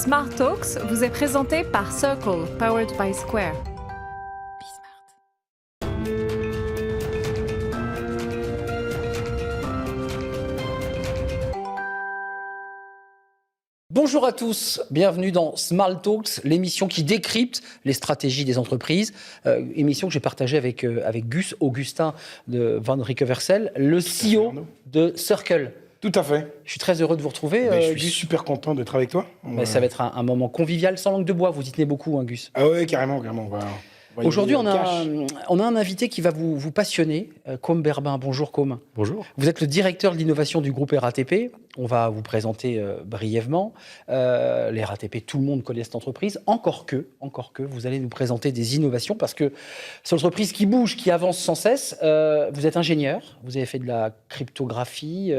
Smart Talks vous est présenté par Circle, powered by Square. Bonjour à tous, bienvenue dans Smart Talks, l'émission qui décrypte les stratégies des entreprises. Émission que j'ai partagée avec Gus Augustin de Van Rickeversel, le CEO de Circle. Tout à fait. Je suis très heureux de vous retrouver. Je suis Gus. super content d'être avec toi. Ça va être un moment convivial, sans langue de bois. Vous y tenez beaucoup, hein, Gus. Ah ouais, carrément. Aujourd'hui, on a un invité qui va vous passionner, Côme Berbin. Bonjour Côme. Bonjour. Vous êtes le directeur de l'innovation du groupe RATP. On va vous présenter brièvement. Les RATP, tout le monde connaît cette entreprise. Encore que, vous allez nous présenter des innovations parce que c'est une entreprise qui bouge, qui avance sans cesse. Vous êtes ingénieur, vous avez fait de la cryptographie,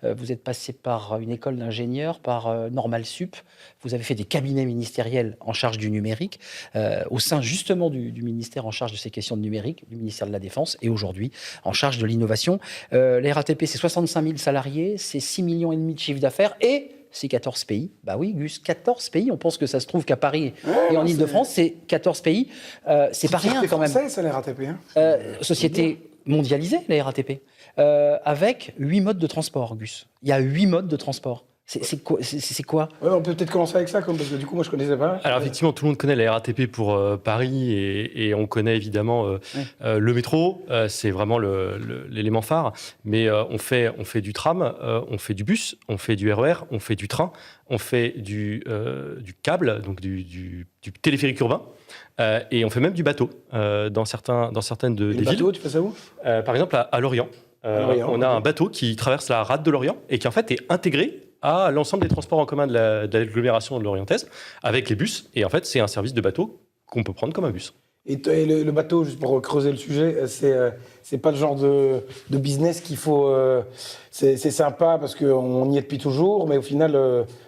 vous êtes passé par une école d'ingénieur, par Normal Sup. Vous avez fait des cabinets ministériels en charge du numérique, au sein justement du ministère en charge de ces questions de numérique, du ministère de la Défense, et aujourd'hui en charge de l'innovation. Les RATP, c'est 65 000 salariés, c'est 6,5 millions de chiffre d'affaires et c'est 14 pays. Bah oui, Gus, 14 pays. On pense que ça se trouve qu'à Paris et en Ile-de-France, c'est 14 pays. C'est pas rien quand même. C'est français, ça, les RATP. Société mondialisée, les RATP, avec 8 modes de transport, Gus. Il y a 8 modes de transport. C'est quoi Ouais, on peut peut-être commencer avec ça, parce que du coup, moi, je connaissais pas. Alors effectivement, tout le monde connaît la RATP pour Paris et on connaît évidemment le métro. C'est vraiment l'élément phare. Mais on fait du tram, on fait du bus, on fait du RER, on fait du train, on fait du câble, donc du téléphérique urbain. Et on fait même du bateau dans certaines des villes. Bateau, tu fais ça où Par exemple, à Lorient. On a un bateau qui traverse la rade de Lorient et qui en fait est intégré à l'ensemble des transports en commun de l'agglomération de l'Orientaise avec les bus. Et en fait, c'est un service de bateau qu'on peut prendre comme un bus. Et le bateau, juste pour creuser le sujet, c'est pas le genre de business qu'il faut. C'est sympa parce qu'on y est depuis toujours, mais au final,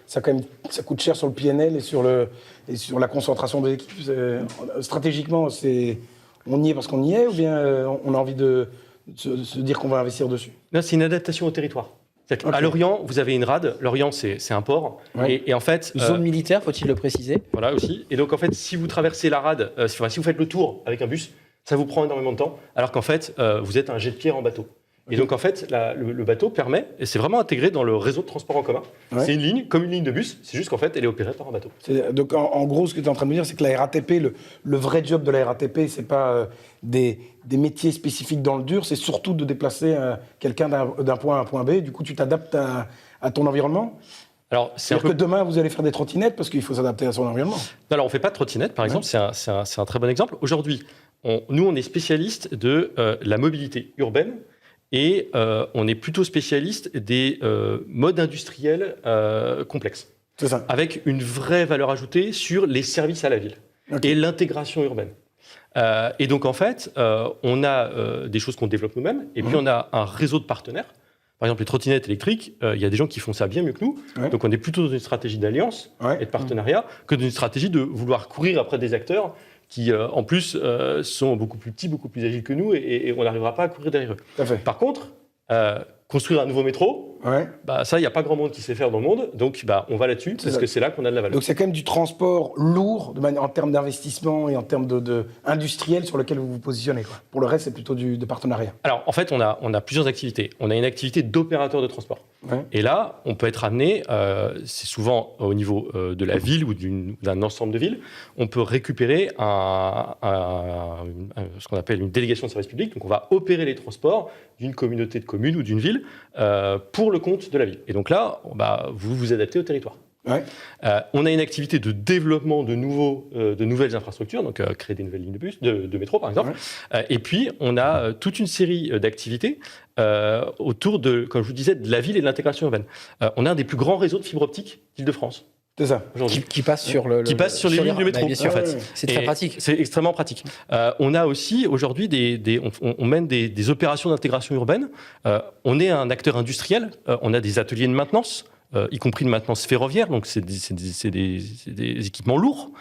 ça coûte cher sur le PNL et sur la concentration de l'équipe. Stratégiquement, on y est parce qu'on y est, ou bien on a envie de se dire qu'on va investir dessus? Non, c'est une adaptation au territoire. Okay. À Lorient, vous avez une rade. Lorient, c'est un port. Ouais. Et en fait, zone militaire, faut-il le préciser. Voilà aussi. Et donc, en fait, si vous traversez la rade, si vous faites le tour avec un bus, ça vous prend énormément de temps, alors qu'en fait, vous êtes un jet de pierre en bateau. Et donc, en fait, le bateau permet, et c'est vraiment intégré dans le réseau de transport en commun. Ouais. C'est une ligne, comme une ligne de bus, c'est juste qu'en fait, elle est opérée par un bateau. Donc, en gros, ce que tu es en train de me dire, c'est que la RATP, le vrai job de la RATP, c'est pas des métiers spécifiques dans le dur, c'est surtout de déplacer quelqu'un d'un point à un point B. Du coup, tu t'adaptes à ton environnement. Alors, c'est-à-dire que demain, vous allez faire des trottinettes parce qu'il faut s'adapter à son environnement. Non, alors, on ne fait pas de trottinettes, par exemple, c'est un très bon exemple. Aujourd'hui, nous, on est spécialiste de la mobilité urbaine. Et on est plutôt spécialiste des modes industriels complexes. C'est ça. Avec une vraie valeur ajoutée sur les services à la ville et l'intégration urbaine. Et donc, en fait, on a des choses qu'on développe nous-mêmes, et puis on a un réseau de partenaires. Par exemple, les trottinettes électriques, il y a des gens qui font ça bien mieux que nous. Ouais. Donc, on est plutôt dans une stratégie d'alliance et de partenariat que dans une stratégie de vouloir courir après des acteurs qui, en plus, sont beaucoup plus petits, beaucoup plus agiles que nous, et on n'arrivera pas à courir derrière eux. Tout à fait. Par contre, construire un nouveau métro, ça, il n'y a pas grand monde qui sait faire dans le monde, donc on va là-dessus, parce que c'est là qu'on a de la valeur. Donc c'est quand même du transport lourd, en termes d'investissement et en termes industriel sur lequel vous vous positionnez, quoi. Pour le reste, c'est plutôt de partenariat. Alors, en fait, on a plusieurs activités. On a une activité d'opérateur de transport. Ouais. Et là, on peut être amené, c'est souvent au niveau de la ville ou d'un ensemble de villes, on peut récupérer ce qu'on appelle une délégation de service public. Donc, on va opérer les transports d'une communauté de communes ou d'une ville pour le compte de la ville. Et donc là, vous vous adaptez au territoire. Ouais. On a une activité de développement de nouvelles infrastructures, donc créer des nouvelles lignes de bus, de métro par exemple. Ouais. Et puis, on a toute une série d'activités autour de, comme je vous disais, de la ville et de l'intégration urbaine. On a un des plus grands réseaux de fibre optique d'Île-de-France. C'est ça. Qui passe sur sur les lignes de métro. Bien sûr, en fait. C'est très pratique. C'est extrêmement pratique. On a aussi aujourd'hui on mène des opérations d'intégration urbaine. On est un acteur industriel. On a des ateliers de maintenance. y compris de maintenance ferroviaire, donc c'est des équipements lourds.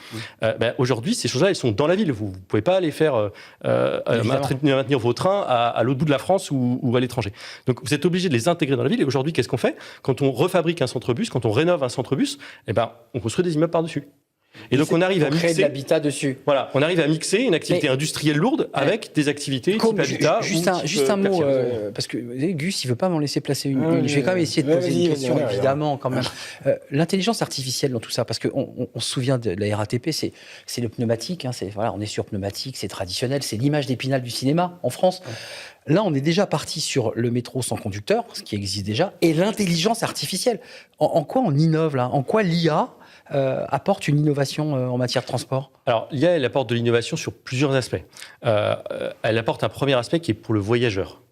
Aujourd'hui, ces choses-là, elles sont dans la ville. Vous ne pouvez pas aller faire maintenir vos trains à l'autre bout de la France ou à l'étranger. Donc vous êtes obligé de les intégrer dans la ville. Et aujourd'hui, qu'est-ce qu'on fait? Quand on refabrique un centre-bus, quand on rénove un centre-bus, on construit des immeubles par-dessus. Et donc on arrive à créer de l'habitat dessus. Voilà, on arrive à mixer une activité industrielle lourde avec des activités type habitat. Juste un mot, parce que Gus, il veut pas m'en laisser placer une. Je vais quand même essayer de poser une question, évidemment, quand même. L'intelligence artificielle dans tout ça, parce qu'on se souvient de la RATP, c'est le pneumatique, on est sur pneumatique, c'est traditionnel, c'est l'image d'Épinal du cinéma en France. Là, on est déjà parti sur le métro sans conducteur, ce qui existe déjà, et l'intelligence artificielle. En quoi on innove là? En quoi l'IA apporte une innovation en matière de transport? Alors, l'IA, elle apporte de l'innovation sur plusieurs aspects. Elle apporte un premier aspect qui est pour le voyageur.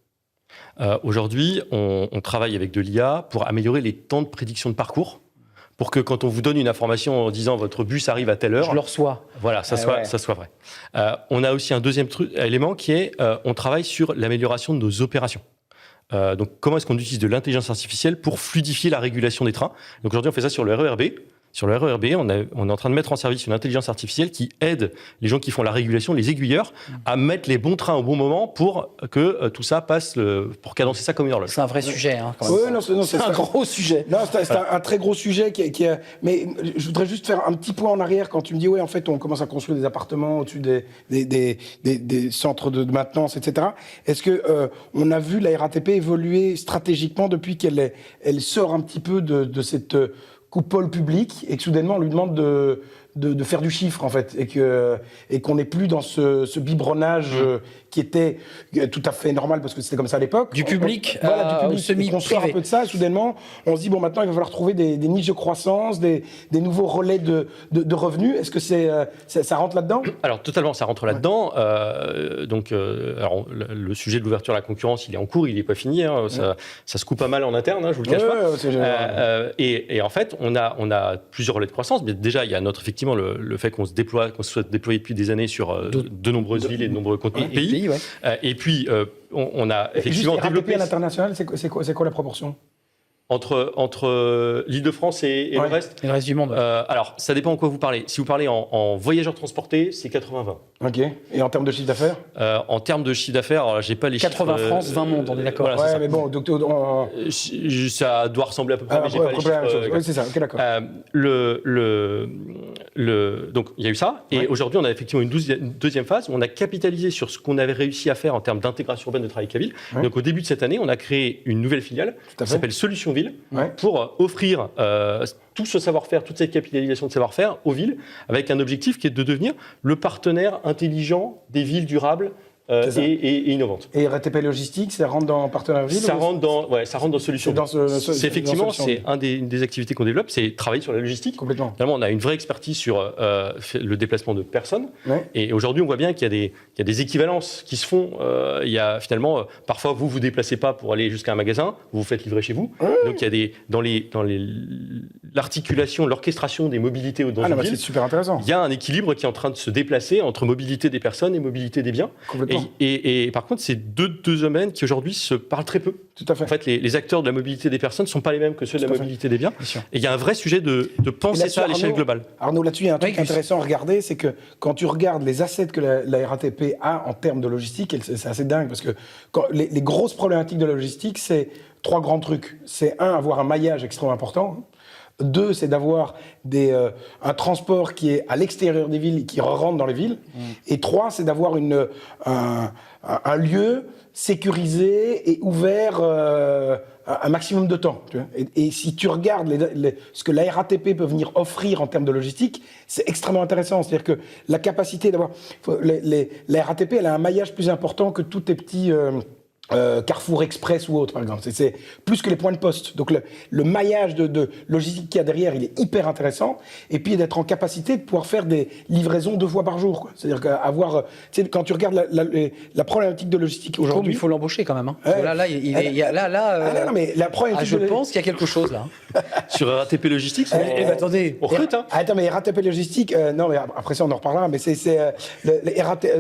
Aujourd'hui, on travaille avec de l'IA pour améliorer les temps de prédiction de parcours, pour que quand on vous donne une information en disant votre bus arrive à telle heure, je le reçois. Voilà, ça soit vrai. On a aussi un deuxième élément qui est on travaille sur l'amélioration de nos opérations. Donc, comment est-ce qu'on utilise de l'intelligence artificielle pour fluidifier la régulation des trains? Donc aujourd'hui, on fait ça sur le RER B. Sur le RER B, on est en train de mettre en service une intelligence artificielle qui aide les gens qui font la régulation, les aiguilleurs, à mettre les bons trains au bon moment pour que tout ça passe, pour cadencer ça comme une horloge. C'est un vrai sujet. C'est un gros sujet. Non, c'est un très gros sujet mais je voudrais juste faire un petit point en arrière quand tu me dis en fait on commence à construire des appartements au-dessus des centres de maintenance, etc. Est-ce que on a vu la RATP évoluer stratégiquement depuis qu'elle sort un petit peu de cette coupole publique et que soudainement on lui demande de faire du chiffre en fait et qu'on n'est plus dans ce biberonnage qui était tout à fait normal parce que c'était comme ça à l'époque. Du public au semi-privé. On sort un peu de ça et soudainement on se dit maintenant il va falloir trouver des niches de croissance, des nouveaux relais de revenus. Est-ce que ça rentre là-dedans? Alors totalement, ça rentre là-dedans. Alors, le sujet de l'ouverture à la concurrence, il est en cours, il n'est pas fini. Ça se coupe pas mal en interne, je vous le cache pas. Et en fait, on a plusieurs relais de croissance. Mais déjà, il y a effectivement le fait qu'on se soit déployé depuis des années sur de nombreuses villes et de nombreux pays. Et puis, on a effectivement développé... à l'international, c'est quoi la proportion? Entre l'Île-de-France et le reste? Et le reste du monde. Alors, ça dépend en quoi vous parlez. Si vous parlez en voyageurs transportés, c'est 80-20. Ok. Et en termes de chiffre d'affaires? En termes de chiffre d'affaires, alors, j'ai pas les 80 chiffres. 80 France, 20 monde, on est d'accord. Voilà, mais bon, ça doit ressembler à peu près, mais j'ai pas les chiffres. Oui, c'est ça, ok, d'accord. Donc, il y a eu ça. Et aujourd'hui, on a effectivement une deuxième phase où on a capitalisé sur ce qu'on avait réussi à faire en termes d'intégration urbaine de travail Cabile. Donc, au début de cette année, on a créé une nouvelle filiale qui s'appelle Solutions Ville pour offrir tout ce savoir-faire, toute cette capitalisation de savoir-faire aux villes avec un objectif qui est de devenir le partenaire intelligent des villes durables et innovantes. Et RATP Logistique, ça rentre dans Partenaire Ville? Ça rentre dans Solutions Ville. C'est effectivement, c'est une des activités qu'on développe, c'est travailler sur la logistique. Complètement. Finalement, on a une vraie expertise sur le déplacement de personnes. Et aujourd'hui, on voit bien qu'il y a des équivalences qui se font. Il y a finalement, parfois, vous vous déplacez pas pour aller jusqu'à un magasin, vous vous faites livrer chez vous. Donc, il y a dans l'articulation, l'orchestration des mobilités dans une ville. C'est super intéressant. Il y a un équilibre qui est en train de se déplacer entre mobilité des personnes et mobilité des biens. Et par contre, c'est deux domaines qui aujourd'hui se parlent très peu. Tout à fait. En fait, les acteurs de la mobilité des personnes ne sont pas les mêmes que ceux de la mobilité des biens. Et il y a un vrai sujet de penser ça à l'échelle globale. Arnaud, là-dessus, il y a un truc intéressant à regarder, c'est que quand tu regardes les assets que la RATP a en termes de logistique, c'est assez dingue, parce que les grosses problématiques de la logistique, c'est 3 grands trucs. C'est avoir un maillage extrêmement important. 2, c'est d'avoir un transport qui est à l'extérieur des villes et qui rentre dans les villes. Et 3, c'est d'avoir un lieu sécurisé et ouvert un maximum de temps. Tu vois. Et si tu regardes ce que la RATP peut venir offrir en termes de logistique, c'est extrêmement intéressant. C'est-à-dire que la capacité d'avoir... La RATP, elle a un maillage plus important que tous tes petits... Carrefour Express ou autre, par exemple. C'est plus que les points de poste. Donc le maillage de logistique qu'il y a derrière, il est hyper intéressant. Et puis d'être en capacité de pouvoir faire des livraisons 2 fois par jour, quoi. C'est-à-dire qu'avoir... Tu sais, quand tu regardes la problématique de logistique aujourd'hui... Il faut l'embaucher quand même. Hein. Non, mais la problématique je pense qu'il y a quelque chose là. Sur RATP Logistique, attendez. On recrute, hein. Attends, mais RATP Logistique... non, mais après ça, on en reparlera. Mais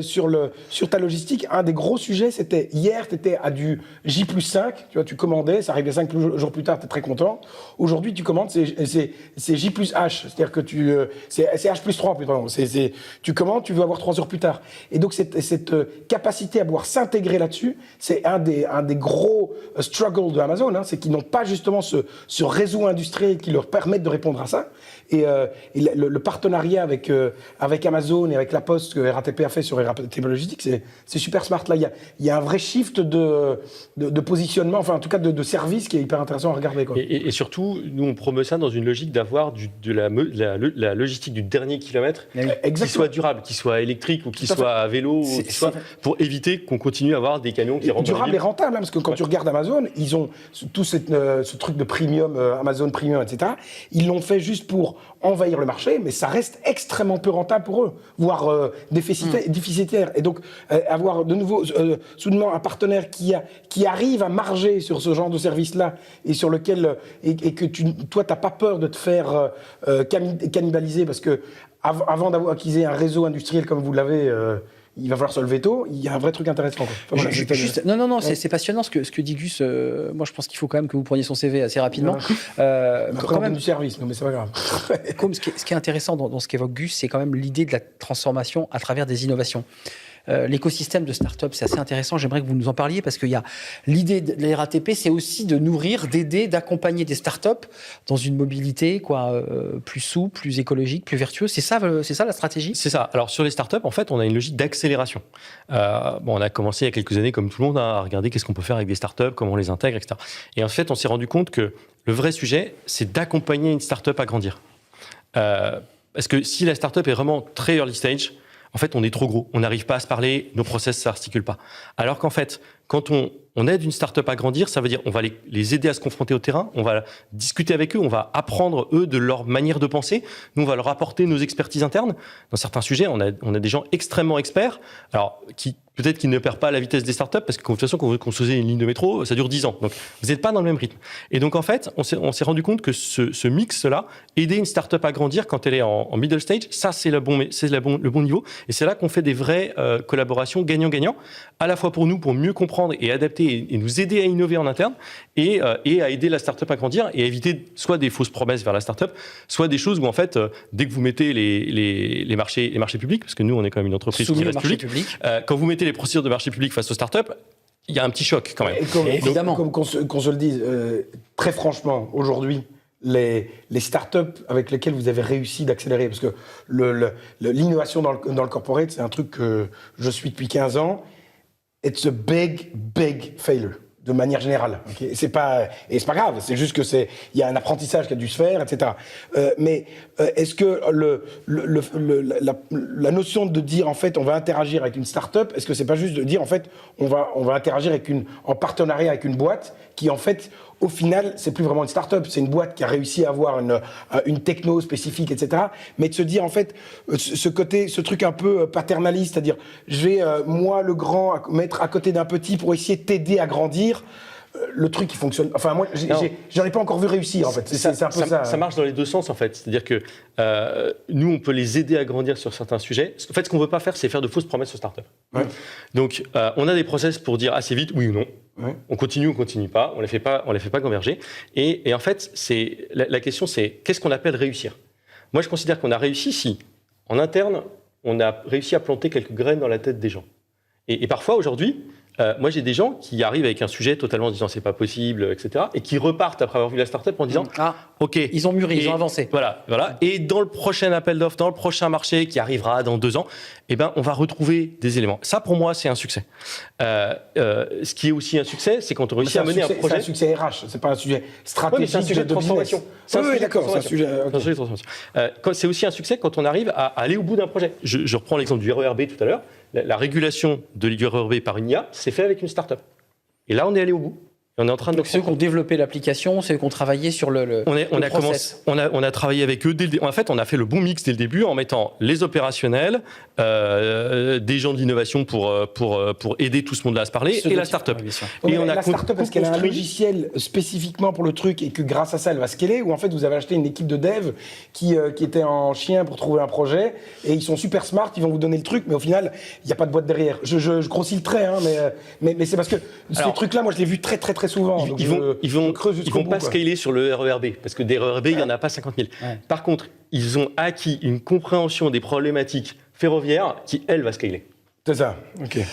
sur ta logistique, un des gros sujets, c'était... Hier, tu étais passais à du J+5, tu vois, tu commandais, ça arrivait 5 jours plus tard, tu es très content. Aujourd'hui, tu commandes, c'est J+H, c'est-à-dire que c'est H+3 plutôt. Tu commandes, tu veux avoir 3 heures plus tard. Et donc cette capacité à pouvoir s'intégrer là-dessus, c'est un des gros struggles de Amazon, hein, c'est qu'ils n'ont pas justement ce réseau industriel qui leur permette de répondre à ça. Et le partenariat avec Amazon et avec La Poste que RATP a fait sur RATP Logistique, c'est super smart. Là, il y a un vrai shift de positionnement, enfin en tout cas de service qui est hyper intéressant à regarder, quoi. Et surtout, nous on promeut ça dans une logique d'avoir de la logistique du dernier kilomètre qui soit durable, qui soit électrique ou qui soit à vélo, pour éviter qu'on continue à avoir des camions qui rentrent durable et rentable, hein, parce que quand tu regardes Amazon, ils ont tout ce truc de premium, Amazon Premium, etc. Ils l'ont fait juste pour envahir le marché, mais ça reste extrêmement peu rentable pour eux, voire déficitaire. Et donc, avoir de nouveau, soudainement, un partenaire qui arrive à marger sur ce genre de service-là et sur lequel, et que toi, tu n'as pas peur de te faire cannibaliser, parce que avant d'avoir acquis un réseau industriel comme vous l'avez, il va falloir se lever tôt. Il y a un vrai truc intéressant, quoi. Enfin, voilà, c'est passionnant ce que dit Gus. Moi, je pense qu'il faut quand même que vous preniez son CV assez rapidement. Quand même du service, mais c'est pas grave. Ce qui est intéressant dans ce qu'évoque Gus, c'est quand même l'idée de la transformation à travers des innovations. L'écosystème de start-up, c'est assez intéressant. J'aimerais que vous nous en parliez, parce qu'il y a l'idée de la RATP, c'est aussi de nourrir, d'aider, d'accompagner des start-up dans une mobilité plus souple, plus écologique, plus vertueuse. C'est ça la stratégie ? C'est ça. Alors sur les start-up, en fait, on a une logique d'accélération. On a commencé il y a quelques années, comme tout le monde, à regarder qu'est-ce qu'on peut faire avec des start-up, comment on les intègre, etc. Et en fait, on s'est rendu compte que le vrai sujet, c'est d'accompagner une start-up à grandir. Parce que si la start-up est vraiment très early stage, en fait, on est trop gros, on n'arrive pas à se parler, nos process ne s'articulent pas. Alors qu'en fait, quand on aide une start-up à grandir, ça veut dire on va les aider à se confronter au terrain, on va discuter avec eux, on va apprendre, eux, de leur manière de penser. Nous, on va leur apporter nos expertises internes. Dans certains sujets, on a des gens extrêmement experts, alors peut-être qu'ils ne perdent pas la vitesse des startups, parce que de toute façon, quand vous construisez une ligne de métro, ça dure 10 ans. Donc, vous n'êtes pas dans le même rythme. Et donc, en fait, on s'est rendu compte que ce mix-là, aider une startup à grandir quand elle est en middle stage, ça, c'est le bon niveau. Et c'est là qu'on fait des vraies collaborations gagnant-gagnant, à la fois pour nous, pour mieux comprendre et adapter et nous aider à innover en interne, et à aider la startup à grandir et à éviter soit des fausses promesses vers la startup, soit des choses où, en fait, dès que vous mettez les marchés publics, parce que nous, on est quand même une entreprise qui reste publique, quand vous mettez les procédures de marché public face aux startups, il y a un petit choc quand même. Évidemment. Comme qu'on se le dise, très franchement, aujourd'hui, les startups avec lesquelles vous avez réussi d'accélérer, parce que l'innovation dans le corporate, c'est un truc que je suis depuis 15 ans, it's a big failure. De manière générale, okay. C'est pas grave, c'est juste que il y a un apprentissage qui a dû se faire, etc. Mais est-ce que la notion de dire en fait on va interagir avec une start-up, est-ce que c'est pas juste de dire en fait on va interagir en partenariat avec une boîte qui en fait au final c'est plus vraiment une start-up, c'est une boîte qui a réussi à avoir une techno spécifique, etc. Mais de se dire en fait ce truc un peu paternaliste, c'est-à-dire je vais moi le grand mettre à côté d'un petit pour essayer de t'aider à grandir. Le truc qui fonctionne. Enfin, moi, j'en ai pas encore vu réussir, en fait. C'est un peu ça. Ça marche dans les deux sens, en fait. C'est-à-dire que nous, on peut les aider à grandir sur certains sujets. En fait, ce qu'on veut pas faire, c'est faire de fausses promesses aux startups. Ouais. Donc, on a des process pour dire assez vite oui ou non. Ouais. On continue pas. On les fait pas converger. Et en fait, la question, c'est qu'est-ce qu'on appelle réussir ? Moi, je considère qu'on a réussi si, en interne, on a réussi à planter quelques graines dans la tête des gens. Et parfois, aujourd'hui, moi, j'ai des gens qui arrivent avec un sujet totalement en disant c'est pas possible, etc. et qui repartent après avoir vu la startup en disant OK. Ils ont mûri, ils ont avancé. Voilà. Et dans le prochain appel d'offres, dans le prochain marché qui arrivera dans 2 ans, on va retrouver des éléments. Ça, pour moi, c'est un succès. Ce qui est aussi un succès, c'est quand on réussit à mener un projet. C'est un succès RH, c'est pas un sujet stratégique. Oui, c'est un sujet de transformation. Oui, d'accord, c'est un sujet de transformation. C'est aussi un succès quand on arrive à aller au bout d'un projet. Je reprends l'exemple du RERB tout à l'heure. La régulation de l'IRERB par une IA, c'est fait avec une start-up. Et là, on est allé au bout. Et on est en train de Donc ceux qui ont développé l'application, ceux qui ont travaillé sur le process. On a travaillé avec eux en fait, on a fait le bon mix dès le début en mettant les opérationnels, des gens de l'innovation pour aider tout ce monde-là à se parler, et la start-up. Et la start-up, est-ce qu'elle a un logiciel spécifiquement pour le truc et que grâce à ça, elle va scaler, ou en fait, vous avez acheté une équipe de dev qui était en chien pour trouver un projet, et ils sont super smart, ils vont vous donner le truc, mais au final, il n'y a pas de boîte derrière. Je grossis le trait, hein, mais c'est parce que ces trucs-là, moi, je l'ai vu très souvent. Ils vont pas scaler sur le RERB, parce que des RERB, il n'y en a pas 50 000. Ouais. Par contre, ils ont acquis une compréhension des problématiques ferroviaires qui, elle, va scaler. C'est ça. Okay.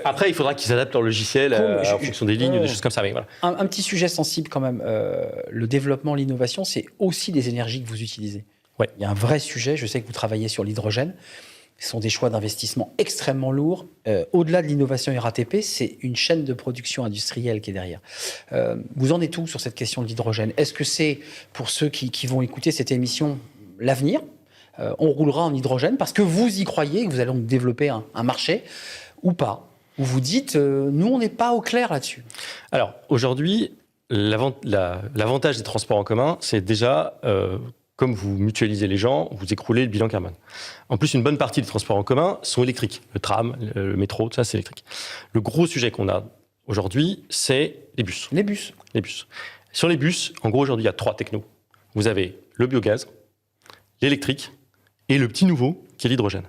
Après, il faudra qu'ils adaptent leur logiciel en fonction des lignes, des choses comme ça. Mais voilà. Un petit sujet sensible quand même. Le développement, l'innovation, c'est aussi les énergies que vous utilisez. Ouais. Il y a un vrai sujet. Je sais que vous travaillez sur l'hydrogène. Ce sont des choix d'investissement extrêmement lourds. Au-delà de l'innovation RATP, c'est une chaîne de production industrielle qui est derrière. Vous en êtes où sur cette question de l'hydrogène? Est-ce que c'est, pour ceux qui vont écouter cette émission, l'avenir? On roulera en hydrogène parce que vous y croyez, que vous allez donc développer un marché, ou pas? Ou vous dites, nous, on n'est pas au clair là-dessus? Alors, aujourd'hui, l'avantage des transports en commun, c'est déjà... comme vous mutualisez les gens, vous écroulez le bilan carbone. En plus, une bonne partie des transports en commun sont électriques. Le tram, le métro, tout ça, c'est électrique. Le gros sujet qu'on a aujourd'hui, c'est les bus. Les bus. Sur les bus, en gros, aujourd'hui, il y a 3 technos. Vous avez le biogaz, l'électrique et le petit nouveau, qui est l'hydrogène.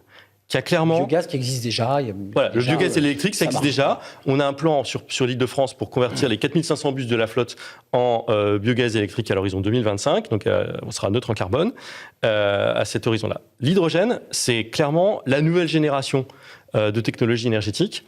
Qui a clairement... Le biogaz qui existe déjà. Voilà, le biogaz et l'électrique, ça existe déjà. On a un plan sur l'île de France pour convertir les 4500 bus de la flotte en biogaz électrique à l'horizon 2025. Donc, on sera neutre en carbone à cet horizon-là. L'hydrogène, c'est clairement la nouvelle génération de technologies énergétiques.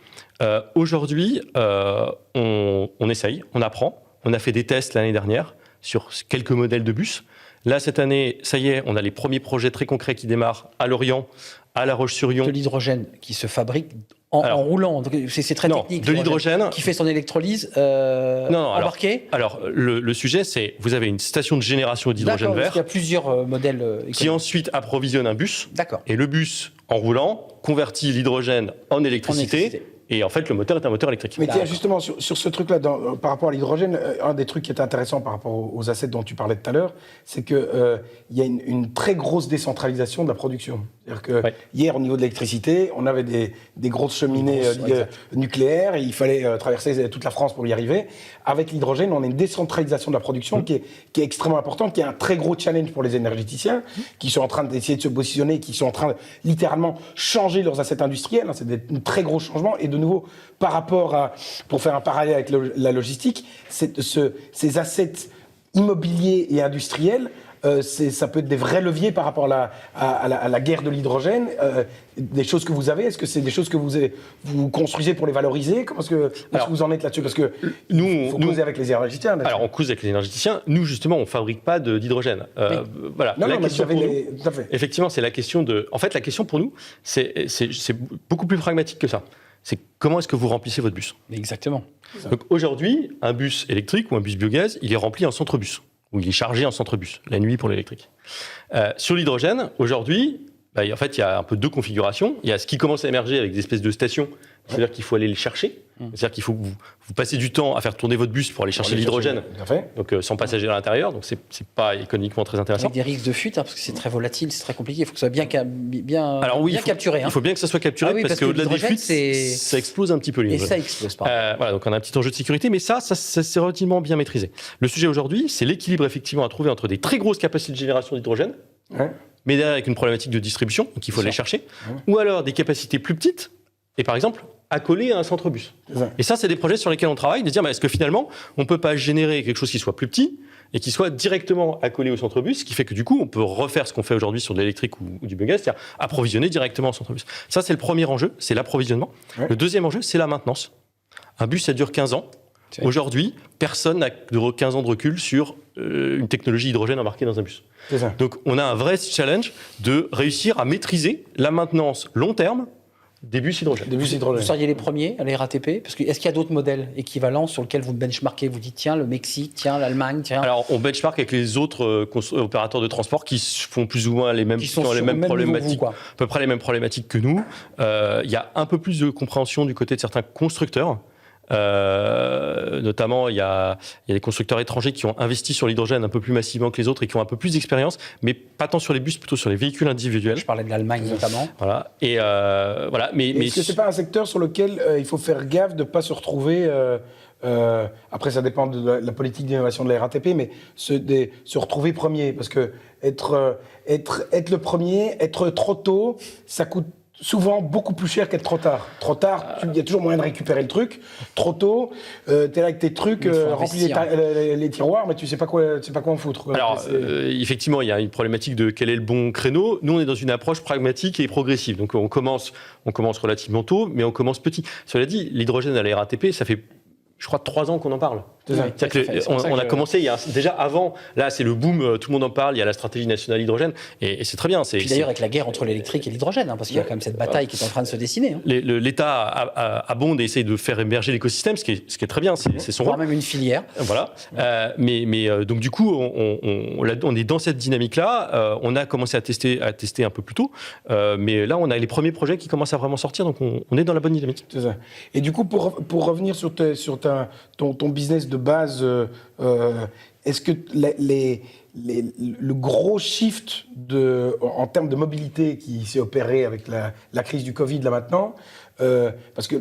Aujourd'hui, on essaye, on apprend. On a fait des tests l'année dernière sur quelques modèles de bus. Là, cette année, ça y est, on a les premiers projets très concrets qui démarrent à Lorient, à La Roche-sur-Yon. De l'hydrogène qui se fabrique en roulant. C'est très technique. De l'hydrogène. Qui fait son électrolyse embarqué. Alors, le sujet, c'est vous avez une station de génération d'hydrogène vert. Il y a plusieurs modèles qui ensuite approvisionne un bus. D'accord. Et le bus, en roulant, convertit l'hydrogène en électricité. Et en fait, le moteur est un moteur électrique. Mais tiens, justement, sur ce truc-là, par rapport à l'hydrogène, un des trucs qui est intéressant par rapport aux assets dont tu parlais tout à l'heure, c'est qu'il y a une très grosse décentralisation de la production. C'est-à-dire que hier, au niveau de l'électricité, on avait des grosses cheminées nucléaires et il fallait traverser toute la France pour y arriver. Avec l'hydrogène, on a une décentralisation de la production qui est extrêmement importante, qui est un très gros challenge pour les énergéticiens, qui sont en train d'essayer de se positionner, qui sont en train de littéralement changer leurs assets industriels. C'est des très gros changements. Et de nouveau, par rapport à, pour faire un parallèle avec la logistique, ces assets immobiliers et industriels, ça peut être des vrais leviers par rapport à la guerre de l'hydrogène. Des choses que vous avez, est-ce que c'est des choses que vous construisez pour les valoriser? Comment est-ce que vous en êtes là-dessus? Parce que il faut causer avec les énergéticiens. Alors, on cause avec les énergéticiens. Nous, justement, on ne fabrique pas d'hydrogène. Voilà. Effectivement, c'est la question de... En fait, la question pour nous, c'est beaucoup plus pragmatique que ça. C'est comment est-ce que vous remplissez votre bus? Exactement. Donc aujourd'hui, un bus électrique ou un bus biogaz, il est rempli en centre-bus, ou il est chargé en centre-bus, la nuit pour l'électrique. Sur l'hydrogène, aujourd'hui, en fait, il y a un peu 2 configurations. Il y a ce qui commence à émerger avec des espèces de stations, c'est-à-dire qu'il faut aller les chercher. C'est-à-dire qu'il faut que vous passez du temps à faire tourner votre bus pour aller chercher l'hydrogène, donc sans passagers à l'intérieur, donc c'est pas économiquement très intéressant. Avec des risques de fuite, parce que c'est très volatile, c'est très compliqué, il faut que ça soit bien capturé. Il faut bien que ça soit capturé, parce qu'au-delà des fuites, ça explose un petit peu. Et ça explose pas. Voilà, donc on a un petit enjeu de sécurité, mais ça c'est relativement bien maîtrisé. Le sujet aujourd'hui, c'est l'équilibre effectivement à trouver entre des très grosses capacités de génération d'hydrogène, mais derrière avec une problématique de distribution, donc il faut aller chercher, ou alors des capacités plus petites, et par exemple, accolées à un centre-bus. Et ça, c'est des projets sur lesquels on travaille, de dire, est-ce que finalement, on ne peut pas générer quelque chose qui soit plus petit et qui soit directement accolé au centre-bus, ce qui fait que du coup, on peut refaire ce qu'on fait aujourd'hui sur de l'électrique ou du biogaz, c'est-à-dire approvisionner directement au centre-bus. Ça, c'est le premier enjeu, c'est l'approvisionnement. Le deuxième enjeu, c'est la maintenance. Un bus, ça dure 15 ans. Aujourd'hui, personne n'a 15 ans de recul sur une technologie hydrogène embarquée dans un bus. Donc, on a un vrai challenge de réussir à maîtriser la maintenance long terme des bus hydrogène. Vous seriez les premiers à la RATP? Parce que est-ce qu'il y a d'autres modèles équivalents sur lesquels vous benchmarkez? Vous dites, tiens, le Mexique, tiens, l'Allemagne, tiens. Alors, on benchmark avec les autres opérateurs de transport qui font plus ou moins les mêmes, qui ont les mêmes problématiques, à peu près les mêmes problématiques que nous. Il y a un peu plus de compréhension du côté de certains constructeurs. Notamment, il y a des constructeurs étrangers qui ont investi sur l'hydrogène un peu plus massivement que les autres et qui ont un peu plus d'expérience, mais pas tant sur les bus, plutôt sur les véhicules individuels. Je parlais de l'Allemagne notamment. Voilà. Et voilà. Mais est-ce que c'est pas un secteur sur lequel il faut faire gaffe de ne pas se retrouver après, ça dépend de la politique d'innovation de la RATP, mais se retrouver premier, parce que être le premier, être trop tôt, ça coûte souvent beaucoup plus cher qu'être trop tard. Trop tard, il y a toujours moyen de récupérer le truc. Trop tôt, t'es là avec tes trucs, remplis les tiroirs, mais tu sais pas quoi en foutre. Quoi. Alors, effectivement, il y a une problématique de quel est le bon créneau. Nous, on est dans une approche pragmatique et progressive. Donc, on commence relativement tôt, mais on commence petit. Cela dit, l'hydrogène à la RATP, ça fait, je crois, 3 ans qu'on en parle. On a commencé déjà avant. Là, c'est le boom, tout le monde en parle. Il y a la stratégie nationale hydrogène et c'est très bien. Puis d'ailleurs, avec la guerre entre l'électrique et l'hydrogène, parce qu'il y a quand même cette bataille qui est en train de se dessiner. L'État abonde et essaye de faire émerger l'écosystème, ce qui est très bien. C'est son rôle. Voire même une filière. Voilà. Donc du coup, on est dans cette dynamique-là. On a commencé à tester un peu plus tôt, mais là, on a les premiers projets qui commencent à vraiment sortir. Donc on est dans la bonne dynamique. C'est ça. Et du coup, pour revenir sur ton business de base, est-ce que le gros shift en termes de mobilité qui s'est opéré avec la crise du Covid là maintenant, parce que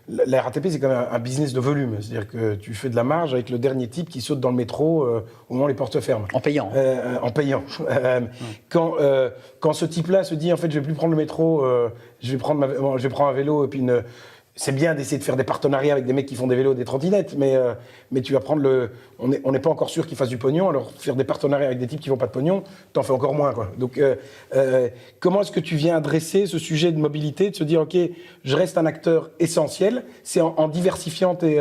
la RATP c'est quand même un business de volume, c'est-à-dire que tu fais de la marge avec le dernier type qui saute dans le métro au moment où les portes se ferment. En payant. Quand ce type-là se dit en fait je vais plus prendre le métro, je vais prendre un vélo et puis c'est bien d'essayer de faire des partenariats avec des mecs qui font des vélos, des trottinettes, mais tu vas prendre on n'est pas encore sûr qu'ils fassent du pognon, alors faire des partenariats avec des types qui font pas de pognon, t'en fais encore moins, quoi. Donc, comment est-ce que tu viens adresser ce sujet de mobilité, de se dire, ok, je reste un acteur essentiel, c'est en diversifiant tes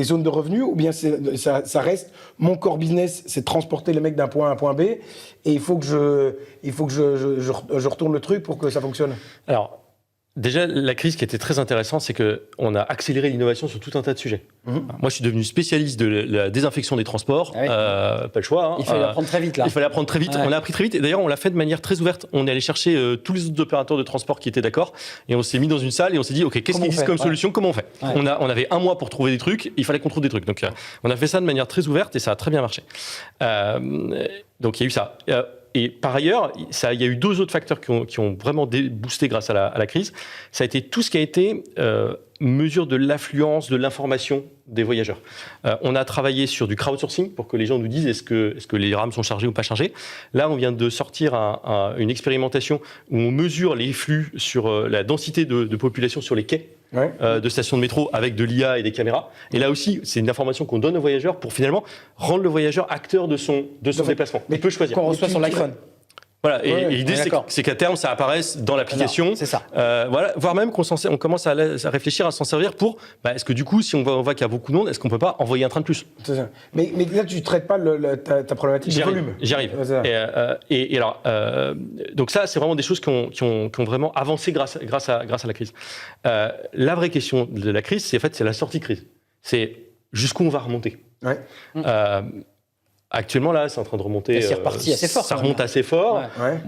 zones de revenus, ou bien ça reste mon core business, c'est de transporter les mecs d'un point A à un point B, et il faut que je retourne le truc pour que ça fonctionne. Alors, déjà, la crise qui était très intéressante, c'est qu'on a accéléré l'innovation sur tout un tas de sujets. Moi, je suis devenu spécialiste de la désinfection des transports. Pas le choix. Il fallait apprendre très vite, là. Il fallait apprendre très vite. Ouais. On a appris très vite. Et d'ailleurs, on l'a fait de manière très ouverte. On est allé chercher tous les autres opérateurs de transport qui étaient d'accord. Et on s'est mis dans une salle et on s'est dit, OK, qu'est-ce qui existe comme solution? Comment on fait? On avait 1 mois pour trouver des trucs. Il fallait qu'on trouve des trucs. Donc, on a fait ça de manière très ouverte et ça a très bien marché. Donc, il y a eu ça. Et par ailleurs, il y a eu 2 autres facteurs qui ont vraiment boosté grâce à la crise. Ça a été tout ce qui a été mesure de l'affluence, de l'information des voyageurs. On a travaillé sur du crowdsourcing pour que les gens nous disent est-ce que les rames sont chargées ou pas chargées. Là, on vient de sortir une expérimentation où on mesure les flux sur la densité de population sur les quais. De stations de métro avec de l'IA et des caméras. Et là aussi, c'est une information qu'on donne au voyageur pour finalement rendre le voyageur acteur de son déplacement. Il peut choisir. Qu'on reçoit sur l'iPhone. Voilà, et l'idée, c'est qu'à terme, ça apparaisse dans l'application. C'est ça. Voilà, voire même on commence à réfléchir à s'en servir pour, est-ce que du coup, si on voit qu'il y a beaucoup de monde, est-ce qu'on peut pas envoyer un train de plus? C'est ça. Mais là, tu ne traites pas ta problématique de volume. J'y arrive. Et alors, donc ça, c'est vraiment des choses qui ont vraiment avancé grâce à la crise. La vraie question de la crise, c'est la sortie de crise. C'est jusqu'où on va remonter. Actuellement, là, c'est en train de remonter. C'est reparti assez fort. Ça remonte assez fort.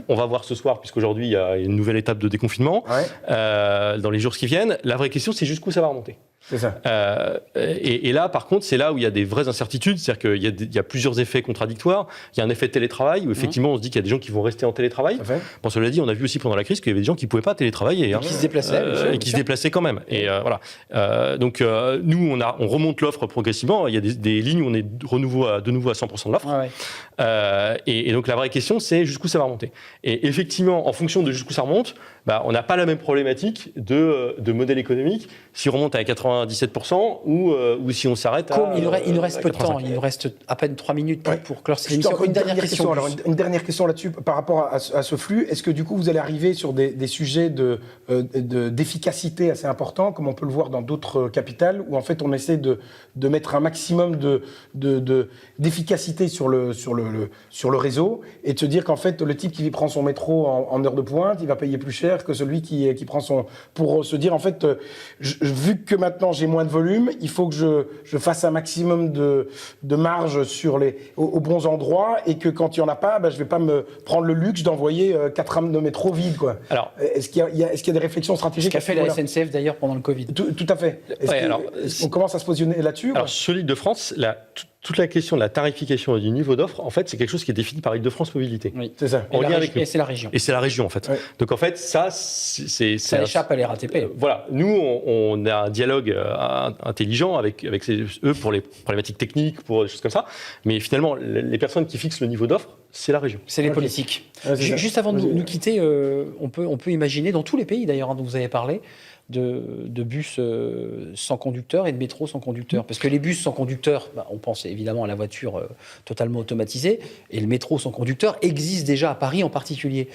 On va voir ce soir, puisqu'aujourd'hui, il y a une nouvelle étape de déconfinement dans les jours qui viennent. La vraie question, c'est jusqu'où ça va remonter. C'est ça. Et là, par contre, c'est là où il y a des vraies incertitudes. C'est-à-dire qu'il y a plusieurs effets contradictoires. Il y a un effet de télétravail où effectivement, on se dit qu'il y a des gens qui vont rester en télétravail. Bon, cela dit, on a vu aussi pendant la crise qu'il y avait des gens qui ne pouvaient pas télétravailler. Qui se déplaçaient. Et qui se déplaçaient quand même. Et voilà. Donc, nous, on remonte l'offre progressivement. Il y a des lignes où on est de nouveau à 100% de l'offre. Et donc, la vraie question, c'est jusqu'où ça va remonter. Et effectivement, en fonction de jusqu'où ça remonte, on n'a pas la même problématique de modèle économique si on remonte à 97% ou si on s'arrête à... Il nous reste peu de temps, il nous reste à peine 3 minutes pour clore cette émission. Une dernière question. Alors, une dernière question là-dessus par rapport à ce flux. Est-ce que du coup, vous allez arriver sur des sujets d'efficacité assez importants, comme on peut le voir dans d'autres capitales, où en fait on essaie de mettre un maximum d'efficacité sur le réseau et de se dire qu'en fait le type qui prend son métro en heure de pointe, il va payer plus cher faire que celui qui prend son... Pour se dire, en fait, vu que maintenant j'ai moins de volume, il faut que je fasse un maximum de marge aux bons endroits et que quand il n'y en a pas, je ne vais pas me prendre le luxe d'envoyer 4 rames de métro vides, quoi. Alors, est-ce qu'il y a des réflexions stratégiques? Ce qu'a fait la SNCF d'ailleurs pendant le Covid. Tout à fait. On commence à se positionner là-dessus? Alors, sur l'Île-de-France, toute la question de la tarification et du niveau d'offre, en fait, c'est quelque chose qui est défini par Île-de-France Mobilité. Oui, c'est ça. Et c'est la région. Et c'est la région, en fait. Oui. Donc, en fait, ça échappe à la RATP. Voilà. Nous, on a un dialogue intelligent avec eux pour les problématiques techniques, pour des choses comme ça. Mais finalement, les personnes qui fixent le niveau d'offre, c'est la région. C'est les politiques. Juste avant de nous quitter, on peut imaginer, dans tous les pays d'ailleurs dont vous avez parlé, de bus sans conducteur et de métro sans conducteur. Parce que les bus sans conducteur, on pense évidemment à la voiture totalement automatisée, et le métro sans conducteur existe déjà à Paris en particulier.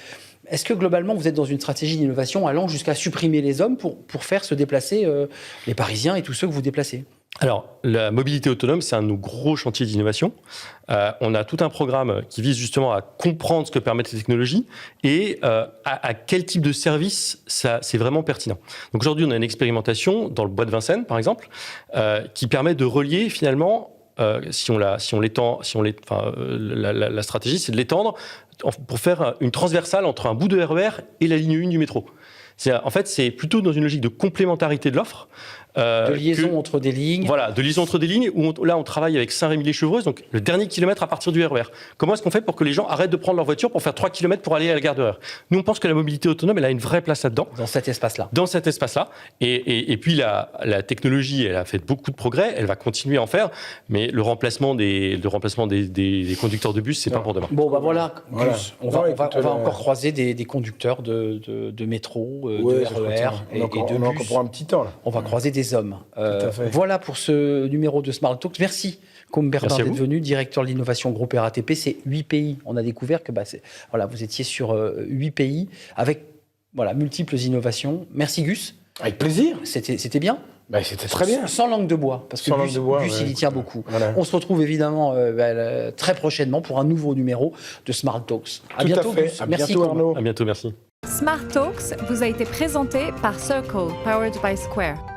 Est-ce que globalement vous êtes dans une stratégie d'innovation allant jusqu'à supprimer les hommes pour faire se déplacer les Parisiens et tous ceux que vous déplacez ? Alors, la mobilité autonome, c'est un de nos gros chantiers d'innovation. On a tout un programme qui vise justement à comprendre ce que permettent ces technologies et à quel type de service c'est vraiment pertinent. Donc aujourd'hui, on a une expérimentation dans le bois de Vincennes, par exemple, qui permet de relier finalement, la stratégie, c'est de l'étendre pour faire une transversale entre un bout de RER et la ligne 1 du métro. En fait, c'est plutôt dans une logique de complémentarité de l'offre. De liaison entre des lignes. Voilà, de liaison entre des lignes, où là on travaille avec Saint-Rémy-lès-Chevreuse, donc le dernier kilomètre à partir du RER. Comment est-ce qu'on fait pour que les gens arrêtent de prendre leur voiture pour faire 3 km pour aller à la gare de RER? Nous, on pense que la mobilité autonome, elle a une vraie place là-dedans. Dans cet espace-là. Dans cet espace-là. Et puis la technologie, elle a fait beaucoup de progrès, elle va continuer à en faire, mais le remplacement des conducteurs de bus, c'est pas pour demain. Bon, voilà. On va encore croiser des conducteurs de métro, de RER et de bus. On a encore pour un petit temps, là. On va croiser des hommes. Voilà pour ce numéro de Smart Talks. Merci, Côme Berdin, d'être venu, directeur de l'innovation groupe RATP. C'est 8 pays. On a découvert que vous étiez sur 8 pays avec multiples innovations. Merci, Gus. Avec plaisir. C'était bien. C'était très bien. Sans langue de bois, parce que Gus, il y tient beaucoup. Voilà. On se retrouve évidemment très prochainement pour un nouveau numéro de Smart Talks. À bientôt, Gus. Merci, Arnaud. À bientôt, merci. Smart Talks vous a été présenté par Circle, powered by Square.